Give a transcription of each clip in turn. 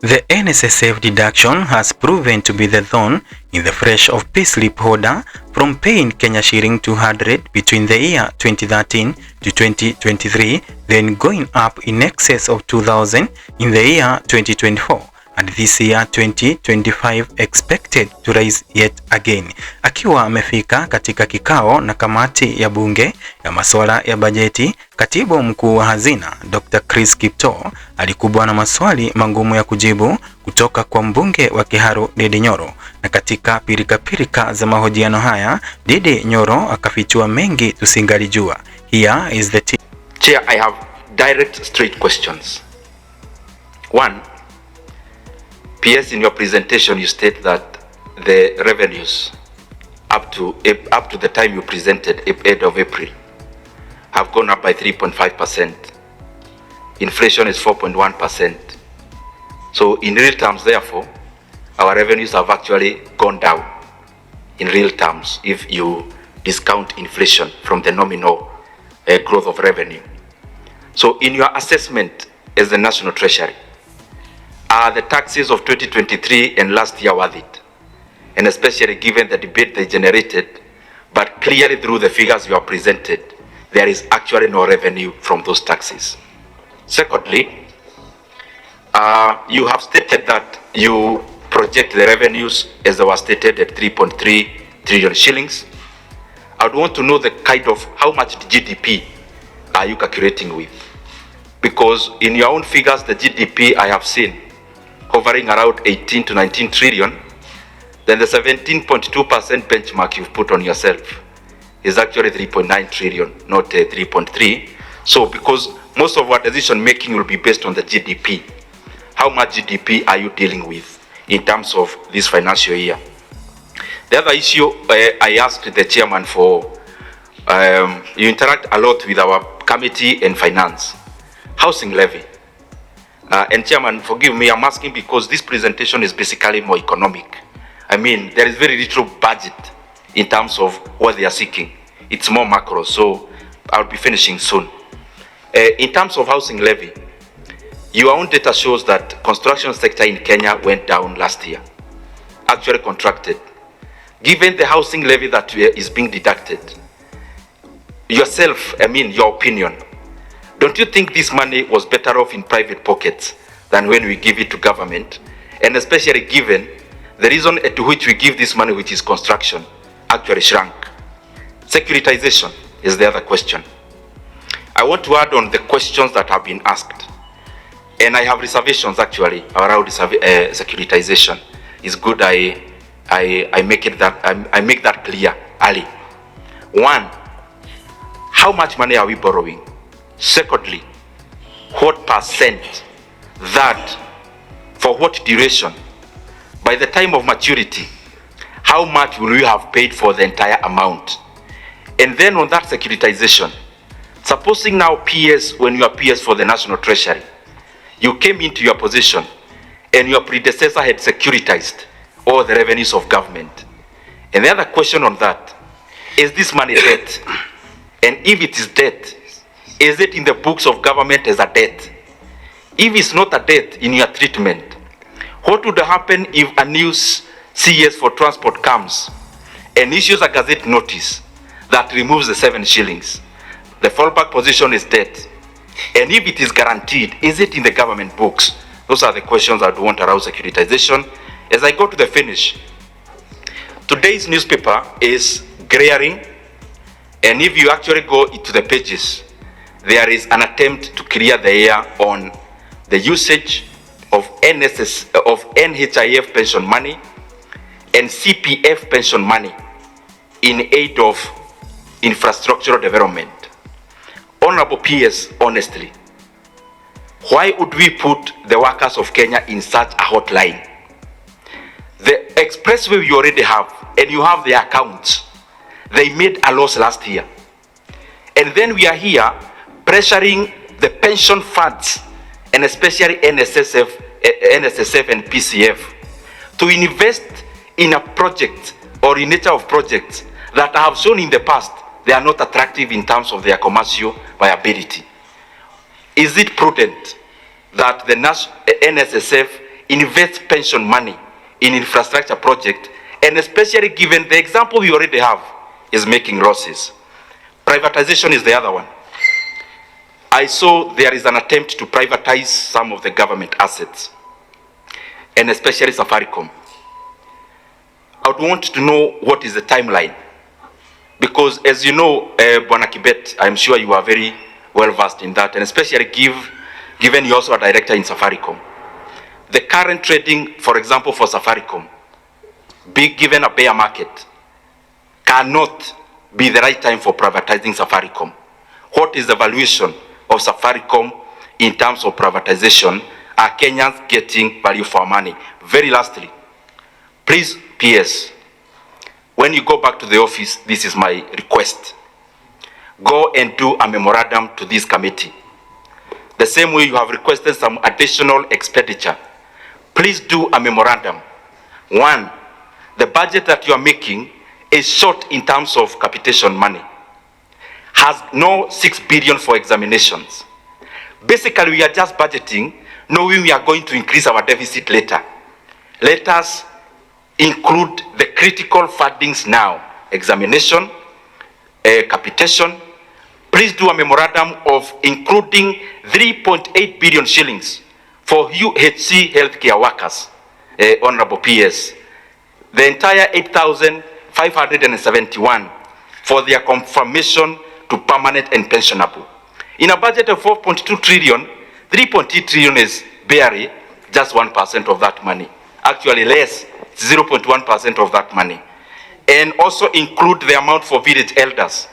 The NSSF deduction has proven to be the thorn in the flesh of payslip holder from paying Kenya shilling 200 between the year 2013 to 2023, then going up in excess of 2,000 in the year 2024. And this year 2025 expected to rise yet again. Akiwa amefika katika kikao na kamati ya bunge ya masuala ya bajeti, katibu mkuu wa hazina Dr. Chris Kiptoo alikubwa na maswali magumu ya kujibu kutoka kwa mbunge wa Kiharu Ndindi Nyoro, na katika pirika za mahojiano haya Ndindi Nyoro akafichua mengi tusingalijua. Here is the Chair, I have direct straight questions. One, PS, in your presentation you state that the revenues up to the time you presented, 8th of April, have gone up by 3.5%. Inflation is 4.1%. So in real terms, therefore, our revenues have actually gone down in real terms if you discount inflation from the nominal growth of revenue. So in your assessment as the National Treasury, are the taxes of 2023 and last year worth it? And especially given the debate they generated, but clearly through the figures you have presented, there is actually no revenue from those taxes. Secondly, you have stated that you project the revenues as they were stated at 3.3 trillion shillings. I would want to know the kind of how much GDP are you calculating with? Because in your own figures, the GDP I have seen hovering around 18 to 19 trillion, then the 17.2% benchmark you've put on yourself is actually 3.9 trillion, not 3.3. So because most of our decision making will be based on the GDP, how much GDP are you dealing with in terms of this financial year? The other issue I asked the chairman for, you interact a lot with our committee and finance, housing levy. And chairman, forgive me, I'm asking because this presentation is basically more economic. I mean, there is very little budget in terms of what they are seeking. It's more macro, so I'll be finishing soon. In terms of housing levy, your own data shows that construction sector in Kenya went down last year, actually contracted. Given the housing levy that is being deducted, yourself, I mean, your opinion, don't you think this money was better off in private pockets than when we give it to government? And especially given the reason to which we give this money, which is construction, actually shrunk. Securitization is the other question. I want to add on the questions that have been asked. And I have reservations actually around securitization. It's good I make that clear early. One, how much money are we borrowing? Secondly, what percent, that, for what duration, by the time of maturity, how much will we have paid for the entire amount? And then on that securitization, supposing now PS, when you are PS for the National Treasury, you came into your position and your predecessor had securitized all the revenues of government. And the other question on that, is this money debt? And if it is debt, is it in the books of government as a debt? If it's not a debt in your treatment, what would happen if a new CS for transport comes and issues a gazette notice that removes the 7 shillings? The fallback position is debt. And if it is guaranteed, is it in the government books? Those are the questions I'd want around securitization. As I go to the finish, today's newspaper is glaring, and if you actually go into the pages, there is an attempt to clear the air on the usage of NHIF pension money and CPF pension money in aid of infrastructural development. Honorable PS, honestly, why would we put the workers of Kenya in such a hotline? The expressway you already have, and you have the accounts, they made a loss last year. And then we are here pressuring the pension funds, and especially NSSF and PCF, to invest in a project or in nature of projects that I have shown in the past they are not attractive in terms of their commercial viability. Is it prudent that the NSSF invest pension money in infrastructure project, and especially given the example we already have is making losses. Privatization is the other one. I saw there is an attempt to privatize some of the government assets, and especially Safaricom. I would want to know what is the timeline, because as you know, Bwana Kibet, I'm sure you are very well versed in that, and especially given you're also a director in Safaricom. The current trading, for example, for Safaricom, given a bear market, cannot be the right time for privatizing Safaricom. What is the valuation of Safaricom in terms of privatization? Are Kenyans getting value for money? Very lastly, please, PS, when you go back to the office, this is my request. Go and do a memorandum to this committee. The same way you have requested some additional expenditure, please do a memorandum. One, the budget that you are making is short in terms of capitation money. Has no 6 billion for examinations. Basically, we are just budgeting, knowing we are going to increase our deficit later. Let us include the critical fundings now. Examination, capitation. Please do a memorandum of including 3.8 billion shillings for UHC healthcare workers, Honorable PS. The entire 8,571 for their confirmation to permanent and pensionable. In a budget of 4.2 trillion, 3.8 trillion is barely just 1% of that money. Actually less, 0.1% of that money. And also include the amount for village elders.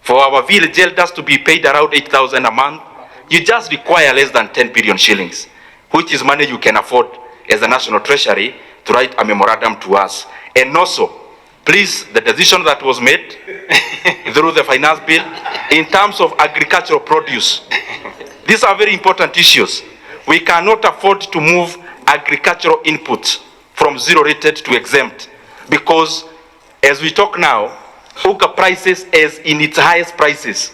For our village elders to be paid around 8,000 a month, you just require less than 10 billion shillings, which is money you can afford as the National Treasury to write a memorandum to us. And also, please, the decision that was made through the finance bill in terms of agricultural produce, these are very important issues. We cannot afford to move agricultural inputs from zero rated to exempt, because as we talk now, Uga prices is in its highest prices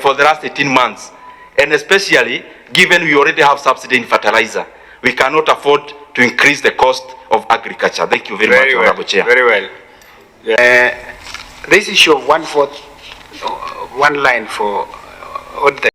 for the last 18 months. And especially given we already have subsidy in fertilizer, we cannot afford to increase the cost of agriculture. Thank you very much, Honorable Chair. Very well. This issue of 1/4, one line for all the